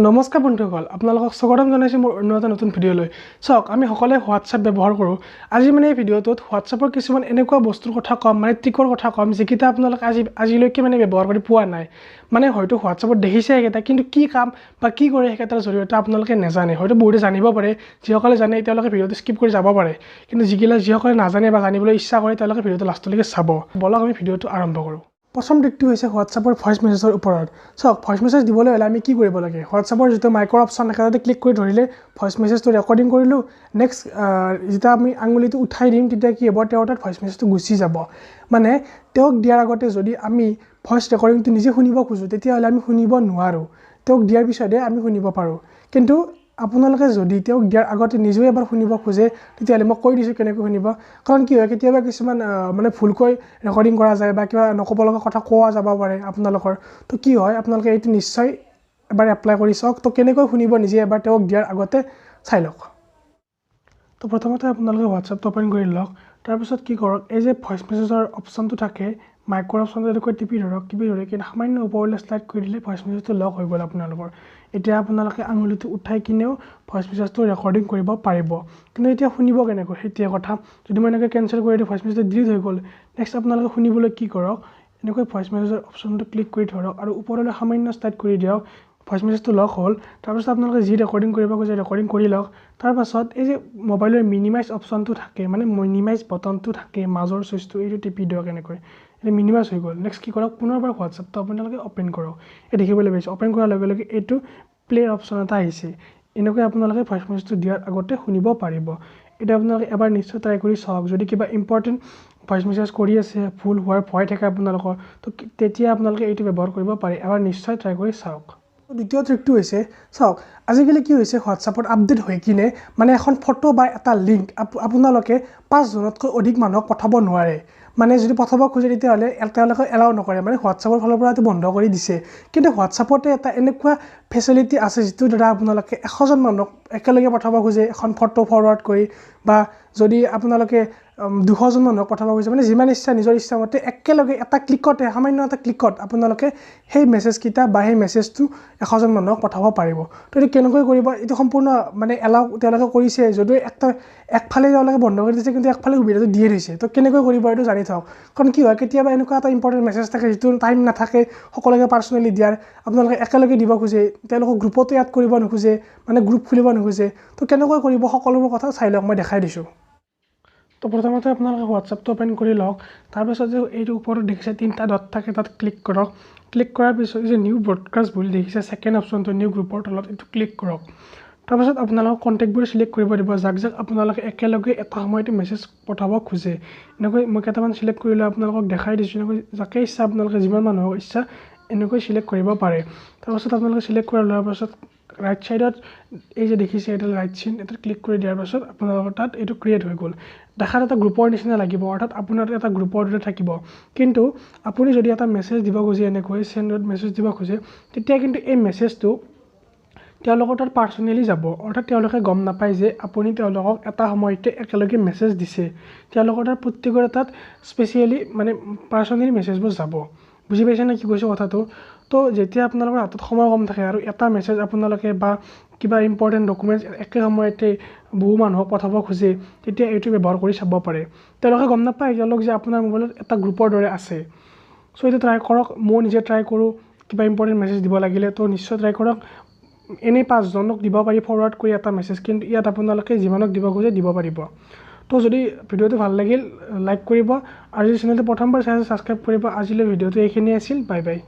নমস্কাৰ বন্ধুসকল আপোনালোকক স্বাগতম জনাইছো মোৰ অন্য এটা নতুন ভিডিঅ'লৈ চাওক আমি সকলোৱে WhatsApp ব্যৱহাৰ কৰোঁ আজি মানে এই ভিডিঅ'টোত WhatsAppৰ কিছুমান এনেকুৱা বস্তুৰ কথা কম মানে ট্ৰিকৰ কথা কম যিকিটা আপোনালোক আজিলৈকে মানে ব্যৱহাৰ কৰি পোৱা নাই মানে হয়তো WhatsAppত দেখিছে এটা কিন্তু কি কাম বা কি কৰে হেকেটাৰ জৰিয়তে আপোনালোকে নাজানে হয়তো বহুতে জানিব পাৰে যিসকলে জানে তেওঁলোকে ভিডিঅ'টো স্কিপ কৰি যাব পাৰে কিন্তু যিসকলে নাজানে বা জানিবলৈ ইচ্ছা কৰে তেওঁলোকে ভিডিঅ'টো লাষ্টলৈকে চাব বলক আমি ভিডিঅ'টো আৰম্ভ কৰোঁ প্ৰথম দিকটো হৈছে WhatsAppৰ ভয়েস মেছেজৰ ওপৰত চাওক ভয়েস মেছেজ দিবলৈ হলে আমি কি কৰিব লাগে WhatsAppৰ যেটো মাইক্ৰ অপচন থাকে তাতে ক্লিক কৰি ধৰিলে ভয়েস মেছেজটো ৰেকৰ্ডিং কৰিলো নেক্সট যেটা আমি আঙুলিটো উঠাই দিম তেতিয়া কি হ'ব তেওঁৰ তাত ভয়েস মেছেজটো গুচি যাব মানে তেওঁক দিয়াৰ আগতে যদি আমি ভয়েস ৰেকৰ্ডিংটো নিজে শুনিব খুজো তেতিয়া হলে আমি শুনিব নোৱাৰো তেওঁক দিয়াৰ পিছতে আমি শুনিব পাৰো কিন্তু আপোনালোকে যদি তেওঁক দিয়াৰ আগতে নিজে এবাৰ শুনিব খুজে তেতিয়ালে মই কৈ দিছো কেনেকৈ শুনিব কাৰণ কি হয় কেতিয়াবা কিছুমান মানে ভুলকৈ ৰেকৰ্ডিং কৰা যায় বা কিবা নকব লগা কথা কোৱা যাব পাৰে আপোনালোকৰ তো কি হয় আপোনালোকে এইটো নিশ্চয় এবাৰ এপ্লাই কৰি চাওক তো কেনেকৈ শুনিব নিজে এবাৰ তেওঁক দিয়াৰ আগতে চাই লওক তো প্ৰথমতে আপোনালোকে WhatsAppটো ওপেন কৰি লওক তাৰ পিছত কি কৰক এই যে ভয়েস মেছেজৰ অপচনটো থাকে মাইক্ৰ অপচনটো একৈ টিপি ধৰক কিন্তু সামান্য ওপৰলৈ স্লাইড কৰি দিলে ভয়েস মেছেজটো লক হৈ গ'ল আপোনালোকৰ এতিয়া আপোনালোকে আঙুলিটো উঠাই কিনেও ভয়েস মেছেজটো ৰেকৰ্ডিং কৰিব পাৰিব কিন্তু এতিয়া শুনিব কেনেকৈ হেতিয়া কথা যদি মই এনেকৈ কেনসেল কৰি দিওঁ ভয়েস মেছেজটো ডিলিট হৈ গ'ল নেক্সট আপোনালোকে শুনিবলৈ কি কৰক এনেকৈ ভয়েস মেছেজৰ অপচনটো ক্লিক কৰি ধৰক আৰু ওপৰলৈ সামান্য স্লাইড কৰি দিয়ক ভয়েস মেছেজটো লক হ'ল তাৰ পাছত আপোনালোকে যি ৰেকৰ্ডিং কৰিব খোজে ৰেকৰ্ডিং কৰি লওক তাৰ পাছত এই যে মোবাইলৰ মিনিমাইজ অপচনটো থাকে মানে মিনিমাইজ বটনটো থাকে মাজৰ সুইচটো এইটো টিপি দিয়ক এনেকৈ এটা মিনিমাইজ হৈ গ'ল নেক্সট কি কৰক পুনৰবাৰ WhatsAppটো আপোনালোকে ওপেন কৰক এই দেখিবলৈ পাইছে ওপেন কৰাৰ লগে লগে এইটো প্লে অপচন এটা আহিছে এনেকৈ আপোনালোকে ভয়েস মেছেজটো দিয়াৰ আগতে শুনিব পাৰিব এটা আপোনালোকে এবাৰ নিশ্চয় ট্ৰাই কৰি চাওক যদি কিবা ইম্পৰ্টেন্ট ভয়েস মেছেজ কৰি আছে ভুল হোৱাৰ ভয় থাকে আপোনালোকৰ তো তেতিয়া আপোনালোকে এইটো ব্যৱহাৰ কৰিব পাৰে এবাৰ নিশ্চয় ট্ৰাই কৰি চাওক দ্বিতীয় ট্ৰিকটো হৈছে চাওক আজিকালি কি হৈছে WhatsAppত আপডেট হৈ কিনে মানে এখন ফটো বা এটা লিংক আপোনালোকে 5 জনতকৈ অধিক মানুহক পঠাব নোৱাৰে মানে যদি পঠাব খোজে তেতিয়াহলে তেওঁলোকে এলাউ নকৰে মানে WhatsAppৰ ফালৰ পৰা এটো বন্ধ কৰি দিছে কিন্তু WhatsAppতে এটা এনেকুৱা ফেচিলিটি আছে যেটো দ্বাৰা আপোনালোকে 100 জন মানুহক একেলগে পঠাব খোজে এখন ফটো ফৰৱাৰ্ড কৰি বা যদি আপোনালোকে 200 জন মানুহক পঠাব খোজে মানে যিমান ইচ্ছা নিজৰ ইচ্ছা মতে একেলগে এটা ক্লিকতে সামান্য এটা ক্লিকত আপোনালোকে সেই মেছেজ কিটা বা সেই মেছেজটো 100 জন মানুহক পঠাব পাৰিব তো এটো কেনেকৈ কৰিব এটো সম্পূৰ্ণ মানে এলাউ তেওঁলোকে কৰিছে যদিও একফালে তেওঁলোকে বন্ধ কৰি দিছে কিন্তু একফালে সুবিধাটো দিয়ে দিছে তো কেনেকৈ কৰিব এটো জানি থাকক কাৰণ কি হয় কেতিয়াবা এনেকুৱা এটা ইম্পৰ্টেন্ট মেছেজ থাকে যেটো টাইম নাথাকে সকলোকে পাৰ্সোনালি দিয়াৰ আপোনালোকে একেলগে দিব খোজে তেওঁলোকক গ্ৰুপতো এড কৰিব নোখোজে মানে গ্ৰুপ খুলিব নোখোজে তো কেনেকৈ কৰিব সকলোবোৰ কথা চাই লওক মই দেখাই দিছো তো প্ৰথমতে আপোনালোকে WhatsAppটো ওপেন কৰি লওক তাৰ পিছত যে এইটো ওপৰত দেখিছে তিনটা ডট থাকে তাত ক্লিক কৰক ক্লিক কৰাৰ পিছত যে নিউ ব্ৰডকাষ্ট বুলি দেখিছে সেকেন্ড অপচনটো নিউ গ্ৰুপৰ তলত এটো ক্লিক কৰক তাৰ পিছত আপোনালোকে কন্টাক্টবোৰ সিলেক্ট কৰিব দিব যাক আপোনালোকে একেলগে এটা সময়তে মেছেজ পঠাব খোজে এনেকৈ মই কেইটামান সিলেক্ট কৰিলে আপোনালোকক দেখাই দিছো এনেকৈ যাকে ইচ্ছা আপোনালোকে যিমান মানুহক ইচ্ছা এনেকৈ সিলেক্ট কৰিব পাৰে তাৰ পিছত আপোনালোকে সিলেক্ট কৰাৰ পিছত ৰাইট সাইডত এই যে দেখিছে এটা ৰাইট চিন এটা ক্লিক কৰি দিয়াৰ পাছত আপোনালোকৰ তাত এটো ক্ৰিয়েট হৈ গ'ল দেখাত এটা গ্ৰুপৰ নিচিনা লাগিব অৰ্থাৎ আপোনাৰ এটা গ্ৰুপৰ দৰে থাকিব কিন্তু আপুনি যদি এটা মেছেজ দিব খোজে এনেকৈ সেন্ডত মেছেজ দিব খোজে তেতিয়া কিন্তু এই মেছেজটো তেওঁলোকৰ তাত পাৰ্সোনালি যাব অৰ্থাৎ তেওঁলোকে গম নাপায় যে আপুনি তেওঁলোকক এটা সময়তে একেলগে মেছেজ দিছে তেওঁলোকৰ তাত প্ৰত্যেকৰে তাত স্পেশালি মানে পাৰ্সোনালি মেছেজবোৰ যাব বুজি পাইছে না কি কৈছো কথাটো তো যেতিয়া আপোনালোকৰ হাতত সময় কম থাকে আৰু এটা মেছেজ আপোনালোকে বা কিবা ইম্পৰ্টেন্ট ডকুমেন্টছ একে সময়তে বহু মানুহক পঠাব খোজে তেতিয়া এইটো ব্যৱহাৰ কৰি চাব পাৰে তেওঁলোকে গম নাপায় তেওঁলোক যে আপোনাৰ মোবাইলত এটা গ্ৰুপৰ দৰে আছে সো এইটো ট্ৰাই কৰক মই নিজে ট্ৰাই কৰো কিবা ইম্পৰ্টেন্ট মেছেজ দিব লাগিলে তো নিশ্চয় ট্ৰাই কৰক এনে 5 জনক দিব পাৰি ফৰৱাৰ্ড কৰি এটা মেছেজ কিন্তু ইয়াত আপোনালোকে যিমানক দিব খোজে দিব পাৰিব তো যদি ভিডিওটো ভাল লাগিল লাইক কৰিব আৰু যদি চেনেলটো প্ৰথমবাৰ চাই সাবস্ক্ৰাইব কৰিব আজিলৈ ভিডিওটো এইখিনি আছিল বাই বাই